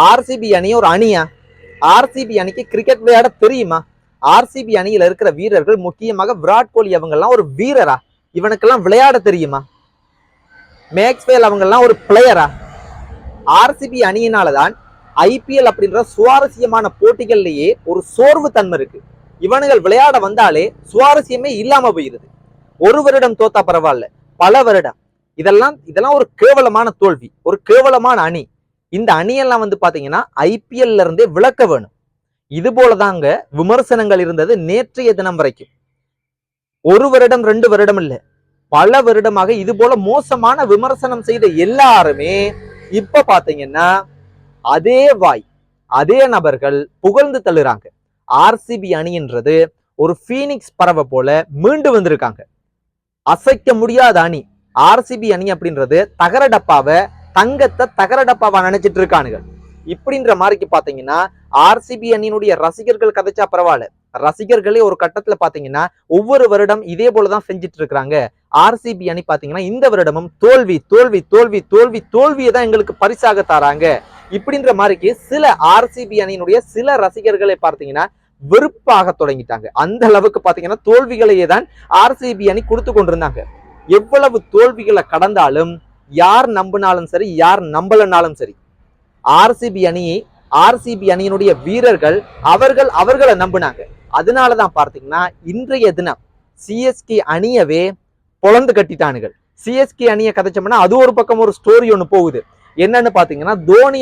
RCB அணி ஒரு அணியா? ஆர்சிபி அணிக்கு கிரிக்கெட் விளையாட தெரியுமா? ஆர்சிபி அணியில இருக்கிற வீரர்கள், முக்கியமாக விராட் கோலி அவங்கெல்லாம் ஒரு வீரரா? இவனுக்கெல்லாம் விளையாட தெரியுமா? மேக்ஸ்வெல் அவங்கெல்லாம் ஒரு பிளேயரா? ஆர்சிபி அணியினாலதான் ஐபிஎல் அப்படின்ற சுவாரஸ்யமான போட்டிகள்லயே ஒரு சோர்வு தன்மை இருக்கு. இவனுகள் விளையாட வந்தாலே சுவாரஸ்யமே இல்லாம போயிருது. ஒரு வருடம் தோத்தா பரவாயில்ல, பல வருடம். இதெல்லாம் ஒரு கேவலமான தோல்வி, ஒரு கேவலமான அணி. இந்த அணியெல்லாம் பாத்தீங்கன்னா ஐபிஎல்ல இருந்தே விளக்க வேணும். இது போலதாங்க விமர்சனங்கள் இருந்தது நேற்றைய தினம் வரைக்கும். ஒரு வருடம் 2 வருடம் இல்ல, பல வருடமாக இது போல மோசமான விமர்சனம் செய்த எல்லாருமே இப்ப பாத்தீங்கன்னா அதே வாய், அதே நபர்கள் புகழ்ந்து தள்ளுறாங்க. ஆர்சிபி அணின்றது ஒரு பீனிக்ஸ் பறவை போல மீண்டு வந்திருக்காங்க. அசைக்க முடியாத அணி ஆர்சிபி அணி அப்படின்றது. தகர டப்பாவை, தங்கத்தை தகர டப்பாவா நினைச்சிட்டு இருக்கானுங்க. இப்படின்ற மாதிரிக்கு பாத்தீங்கன்னா ஆர்சிபி அணியினுடைய ரசிகர்கள் கதைச்சா பரவாயில்ல, ரசிகர்களே ஒரு கட்டத்துல பாத்தீங்கன்னா ஒவ்வொரு வருடம் இதே போலதான் செஞ்சுட்டு இருக்கிறாங்க. ஆர்சிபி அணி பாத்தீங்கன்னா இந்த வருடமும் தோல்வி தோல்வி தோல்வி தோல்வி தோல்வியை தான் எங்களுக்கு பரிசாக தராங்க. இப்படின்ற மாதிரிக்கு சில ஆர்சிபி அணியினுடைய சில ரசிகர்களை பார்த்தீங்கன்னா வெறுப்பாக தொடங்கிட்டாங்க. அந்த அளவுக்கு பாத்தீங்கன்னா தோல்விகளையே தான் ஆர்சிபி அணி கொடுத்து கொண்டிருந்தாங்க. எவ்வளவு தோல்விகளை கடந்தாலும், யார் நம்பினாலும் சரி, யார் நம்பலனாலும் சரி, ஆர்சிபி அணியினுடைய வீரர்கள் அவர்களை நம்பினாங்க. அதனாலதான் பார்த்தீங்கன்னா இன்றைய தினம் சிஎஸ்கே அணியவே பொழந்து கட்டிட்டானுகள். சிஎஸ்கே அணியை கதைச்சோம்னா அது ஒரு பக்கம் ஒரு ஸ்டோரி ஒன்று போகுது. என்னன்னு பாத்தீங்கன்னா தோனி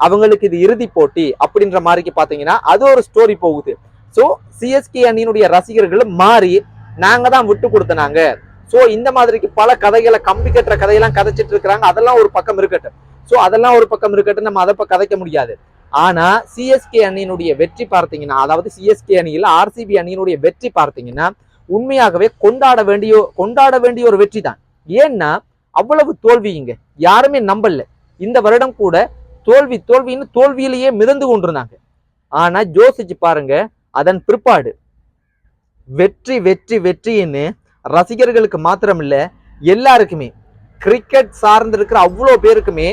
அவங்களுக்கு இது இறுதி போட்டி அப்படின்ற மாதிரிக்கு பாத்தீங்கன்னா அது ஒரு ஸ்டோரி போகுது. சோ சிஎஸ்கே அணியினுடைய ரசிகர்கள் மாறி நாங்க தான் விட்டு கொடுத்தனாங்க. சோ இந்த மாதிரிக்கு பல கதைகளை, கம்பி கட்டுற கதையெல்லாம் கதைச்சிட்டு இருக்கிறாங்க. அதெல்லாம் ஒரு பக்கம் இருக்கட்டும். சோ அதெல்லாம் ஒரு பக்கம் இருக்கட்டும், நம்ம அதை கதைக்க முடியாது. ஆனா சிஎஸ்கே அணியினுடைய வெற்றி பார்த்தீங்கன்னா, அதாவது சிஎஸ்கே அணியில் ஆர்சிபி அணியினுடைய வெற்றி பார்த்தீங்கன்னா உண்மையாகவே கொண்டாட வேண்டிய ஒரு வெற்றி தான். ஏன்னா அவ்வளவு தோல்விங்க, யாருமே நம்பல. இந்த வருடம் கூட தோல்வின்னு தோல்வியிலேயே மிதந்து கொண்டிருந்தாங்க. ஆனா யோசிச்சு பாருங்க, அதன் பிற்பாடு வெற்றி வெற்றி வெற்றின்னு ரசிகர்களுக்கு மாத்திரம் இல்ல, எல்லாருக்குமே, கிரிக்கெட் சார்ந்து இருக்கிற அவ்வளோ பேருக்குமே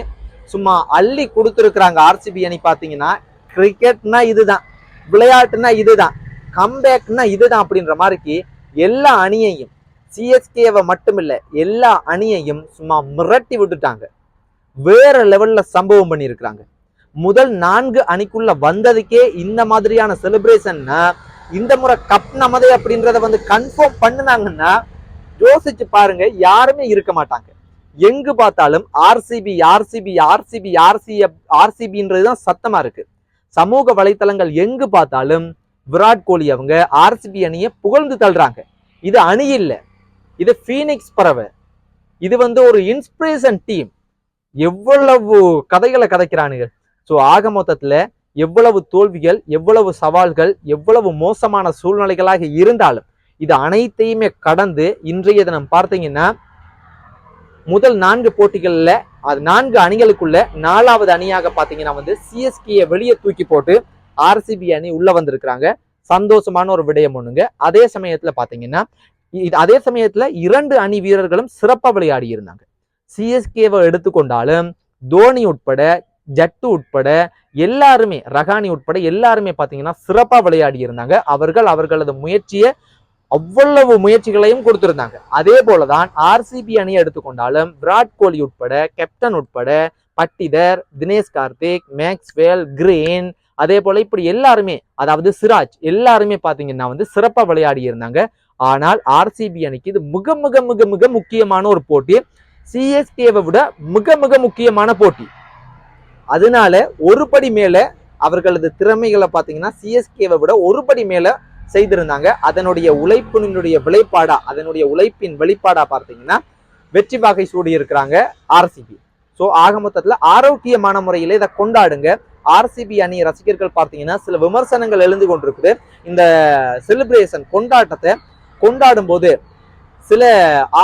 சும்மா அள்ளி கொடுத்துருக்குறாங்க. ஆர்சிபி அணி பாத்தீங்கன்னா கிரிக்கெட்னா இதுதான், விளையாட்டுனா இதுதான், கம்பேக்னா இதுதான் அப்படின்ற மாதிரிக்கு எல்லா அணியையும், சிஎஸ்கேவை மட்டும் இல்ல எல்லா அணியையும் சும்மா மிரட்டி விட்டுட்டாங்க. வேற லெவல்ல சம்பவம் பண்ணி இருக்கிறாங்க. முதல் 4 அணிக்குள்ள வந்ததுக்கே இந்த மாதிரியான செலிப்ரேஷன்னா, இந்த முறை கப் நமதே அப்படின்றத கன்ஃபார்ம் பண்ணுனாங்கன்னா யோசிச்சு பாருங்க, யாருமே இருக்க மாட்டாங்க. எங்கு பார்த்தாலும் ஆர்சிபி ஆர்சிபி ஆர்சிபி ஆர்சிபின்றதுதான் சத்தமா இருக்கு. சமூக வலைத்தளங்கள் எங்கு பார்த்தாலும் விராட் கோலி அவங்க ஆர்சிபி அணியை புகழ்ந்து தள்ளுறாங்க. இது அணி இல்ல, இது பீனிக்ஸ் பறவை, இது ஒரு இன்ஸ்பிரேஷன் டீம். எவ்வளவு கதைகளை கதைக்கிறானுங்க. சோ ஆக மொத்தத்துல எவ்வளவு தோல்விகள், எவ்வளவு சவால்கள், எவ்வளவு மோசமான சூழ்நிலைகளாக இருந்தாலும் இது அனைத்தையுமே கடந்து இன்றைய தினம் பார்த்தீங்கன்னா முதல் 4 போட்டிகள்ல அது 4 அணிகளுக்குள்ள 4வது அணியாக பாத்தீங்கன்னா சிஎஸ்கே வெளியே தூக்கி போட்டு ஆர்சிபி அணி உள்ள வந்திருக்கிறாங்க. சந்தோஷமான ஒரு விடயம் ஒண்ணுங்க. அதே சமயத்துல பாத்தீங்கன்னா 2 அணி வீரர்களும் சிறப்பா விளையாடி இருந்தாங்க. சிஎஸ்கேவை எடுத்துக்கொண்டாலும் தோனி உட்பட, ஜட்டு உட்பட எல்லாருமே, ரஹானி உட்பட எல்லாருமே பாத்தீங்கன்னா சிறப்பா விளையாடி இருந்தாங்க. அவர்களது முயற்சியை, அவ்வளவு முயற்சிகளையும் கொடுத்திருந்தாங்க. அதே போலதான் ஆர்சிபி அணியை எடுத்துக்கொண்டாலும் விராட் கோலி உட்பட, கேப்டன் உட்பட, பட்டிதர், தினேஷ் கார்த்திக், மேக்ஸ்வெல், கிரீன், அதே போல இப்படி எல்லாருமே, அதாவது சிராஜ், எல்லாருமே பாத்தீங்கன்னா சிறப்பா விளையாடி இருந்தாங்க. ஆனால் ஆர்சிபி அணிக்கு இது மிக மிக மிக மிக முக்கியமான ஒரு போட்டி, சிஎஸ்கேவை விட மிக மிக முக்கியமான போட்டி. அதனால ஒரு படி மேல அவர்களது திறமைகளை பாத்தீங்கன்னா சிஎஸ்கேவை விட ஒரு படி மேல செய்திருந்தாங்க. அதனுடைய உழைப்பின் வெளிப்பாடா பார்த்தீங்கன்னா வெற்றி வாகை சூடி இருக்கிறாங்க ஆர்சிபி. சோ ஆக மொத்தத்துல ஆரோக்கியமான முறையில இதை கொண்டாடுங்க. ஆர்சிபி அணி ரசிகர்கள் பார்த்தீங்கன்னா சில விமர்சனங்கள் எழுந்து கொண்டிருக்குது. இந்த செலிப்ரேஷன் கொண்டாட்டத்தை கொண்டாடும் போது சில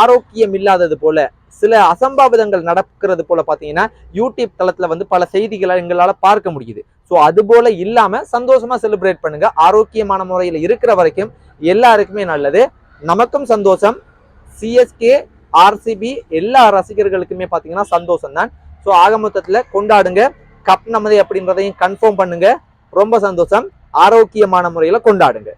ஆரோக்கியம் இல்லாதது போல, சில அசம்பாவிதங்கள் நடக்கிறது போல பாத்தீங்கன்னா யூடியூப் தளத்துல பல செய்திகளை எங்களால பார்க்க முடியுது. ஸோ அது போல இல்லாம சந்தோஷமா செலிப்ரேட் பண்ணுங்க. ஆரோக்கியமான முறையில் இருக்கிற வரைக்கும் எல்லாருக்குமே நல்லது, நமக்கும் சந்தோஷம். சிஎஸ்கே, ஆர்சிபி எல்லா ரசிகர்களுக்குமே பாத்தீங்கன்னா சந்தோஷம் தான். ஸோ ஆக மொத்தத்துல கொண்டாடுங்க. கப் நமதே அப்படின்றதையும் கன்ஃபார்ம் பண்ணுங்க. ரொம்ப சந்தோஷம். ஆரோக்கியமான முறையில கொண்டாடுங்க.